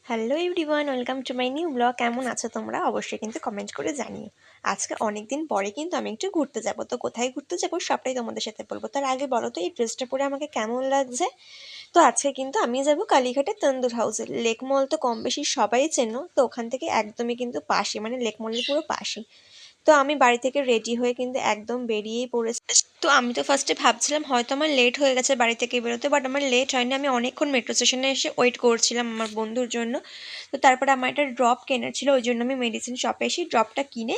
Hello everyone, welcome to my new blog. কেমন আছো তোমরা? অবশ্যই কিন্তু কমেন্ট করে জানিও। আজকে অনেক দিন পরে কিন্তু আমি একটু ঘুরতে যাব, তো কোথায় ঘুরতে যাব সবটাই তোমাদের সাথে বলবো। তার আগে বলো তো এই ড্রেসটা পরে আমাকে কেমন লাগছে। তো আজকে কিন্তু আমি যাব কালীঘাটে তন্দুর হাউসে। লেক মল তো কম বেশি সবাই চেনো, তো ওখান থেকে একদমই কিন্তু পাশে, মানে লেক মলের পুরো পাশে। তো আমি বাড়ি থেকে রেডি হয়ে কিন্তু একদম বেরিয়েই পড়েছি। তো আমি তো ফার্স্টে ভাবছিলাম হয়তো আমার লেট হয়ে গেছে বাড়ি থেকে বেরোতে, বাট আমার লেট হয়নি। আমি অনেকক্ষণ মেট্রো স্টেশনে এসে ওয়েট করছিলাম আমার বন্ধুর জন্য। তো তারপরে আমার একটা ড্রপ কেনার ছিল, ওই জন্য আমি মেডিসিন শপে এসে ড্রপটা কিনে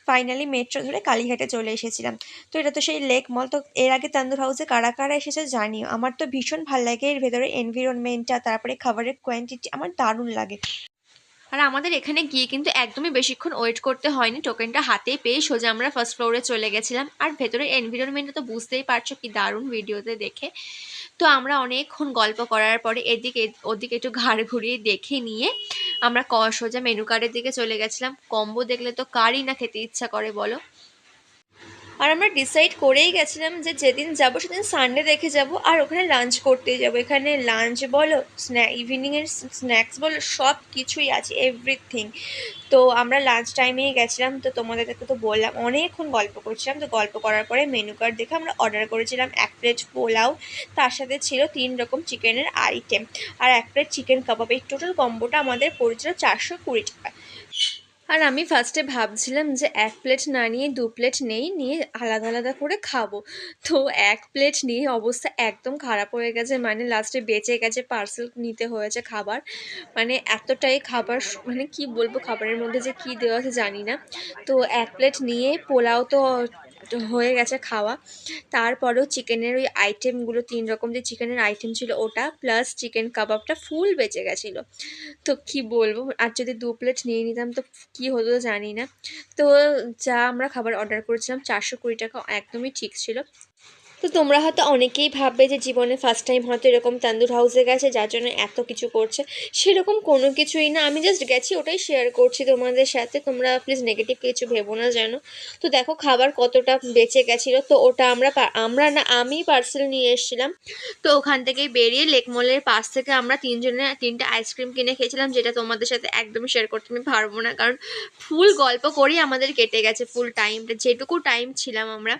ফাইনালি মেট্রো ধরে কালীঘাটে চলে এসেছিলাম। তো এটা তো সেই লেক মল। তো এর আগে তান্দুর হাউসে কারা কারা এসেছে জানিও। আমার তো ভীষণ ভালো লাগে এর ভেতরে এনভিরনমেন্টটা, তারপরে খাবারের কোয়ান্টিটি আমার দারুণ লাগে। আর আমাদের এখানে গিয়ে কিন্তু একদমই বেশিক্ষণ ওয়েট করতে হয়নি, টোকেনটা হাতেই পেয়ে সোজা আমরা ফার্স্ট ফ্লোরে চলে গেছিলাম। আর ভেতরের এনভিরনমেন্টটা তো বুঝতেই পারছো কি দারুণ ভিডিওতে দেখে। তো আমরা অনেকক্ষণ গল্প করার পরে এদিকে ওদিকে একটু ঘাড় ঘুরিয়ে দেখে নিয়ে আমরা সোজা মেনু কার্ডের দিকে চলে গেছিলাম। কম্বো দেখলে তো কারই না খেতে ইচ্ছা করে বলো। আর আমরা ডিসাইড করেই গেছিলাম যে যেদিন যাবো সেদিন সানডে দেখে যাব, আর ওখানে লাঞ্চ করতেই যাবো। এখানে লাঞ্চ বলো, ইভিনিংয়ের স্ন্যাক্স বলো, সব কিছুই আছে, এভরিথিং। তো আমরা লাঞ্চ টাইমেই গেছিলাম। তো তোমাদেরকে তো বললাম অনেকক্ষণ গল্প করছিলাম। তো গল্প করার পরে মেনু কার্ড দেখে আমরা অর্ডার করেছিলাম 1 প্লেট পোলাও, তার সাথে ছিল 3 রকম চিকেনের আইটেম, আর 1 প্লেট চিকেন কাবাব। এই টোটাল কম্বোটা আমাদের পড়েছিল 420 টাকা। আর আমি ফার্স্টে ভাবছিলাম যে 1 প্লেট না নিয়ে 2 প্লেট নিয়ে আলাদা আলাদা করে খাবো। তো 1 প্লেট নিয়ে অবস্থা একদম খারাপ হয়ে গেছে, মানে লাস্টে বেঁচে গেছে, পার্সেল নিতে হয়েছে খাবার। মানে এতটাই খাবার, মানে কি বলবো, খাবারের মধ্যে যে কি দেওয়া আছে জানি না। তো 1 প্লেট নিয়ে পোলাও তো হয়ে গেছে খাওয়া। তারপরেও চিকেনের ওই আইটেমগুলো, 3 রকম যে চিকেনের আইটেম ছিল ওটা প্লাস চিকেন কাবাবটা ফুল বেঁচে গেছিলো। তো কি বলবো, আর যদি 2 প্লেট নিয়ে নিতাম তো কি হতো জানি না। তো যা আমরা খাবার অর্ডার করেছিলাম 420 টাকা, একদমই ঠিক ছিল। তো তোমরা হয়তো অনেকেই ভাববে যে জীবনে ফার্স্ট টাইম হয়তো এরকম তান্দুর হাউসে গেছে যার জন্য এত কিছু করছে। সেরকম কোনো কিছুই না, আমি জাস্ট গেছি ওটাই শেয়ার করছি তোমাদের সাথে। তোমরা প্লিজ নেগেটিভ কিছু ভেবো না যেন। তো দেখো খাবার কতটা বেঁচে গেছিলো, তো ওটা আমরা না, আমি পার্সেল নিয়ে এসেছিলাম। তো ওখান থেকেই বেরিয়ে লেক মলের পাশ থেকে আমরা তিনজনে 3টে আইসক্রিম কিনে খেয়েছিলাম, যেটা তোমাদের সাথে একদমই শেয়ার করতে আমি পারবো না, কারণ ফুল গল্প করেই আমাদের কেটে গেছে ফুল টাইমটা, যেটুকু টাইম ছিলাম আমরা।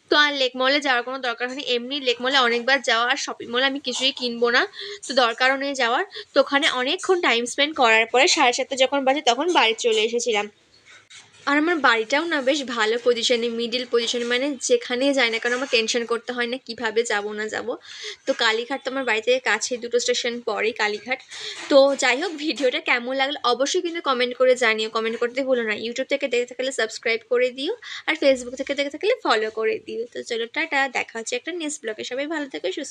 তো আর লেক মলে যাওয়ার কোনো দরকার হয়নি, এমনি লেক মলে অনেকবার যাওয়া, আর শপিং মলে আমি কিছুই কিনবো না, তো দরকারও নেই যাওয়ার। তো ওখানে অনেকক্ষণ টাইম স্পেন্ড করার পরে 7:30 যখন বাজে তখন বাড়ি চলে এসেছিলাম। আর আমার বাড়িটাও না বেশ ভালো পজিশনে, মিডিল পজিশনে, মানে যেখানেই যাই না কারণ আমার টেনশন করতে হয় না কিভাবে যাব না যাব। তো কালীঘাট তো আমার বাড়ি থেকে কাছে, 2টো স্টেশন পরেই কালীঘাট। তো যাই হোক, ভিডিওটা কেমন লাগলো অবশ্যই কিন্তু কমেন্ট করে জানিও। কমেন্ট করতে ভুলো না। ইউটিউব থেকে দেখে থাকলে সাবস্ক্রাইব করে দিও, আর ফেসবুক থেকে দেখে থাকলে ফলো করে দিও। তো চলো টাটা, দেখা হচ্ছে একটা নেক্সট ব্লগে। সবাই ভালো থেকো, সুস্থ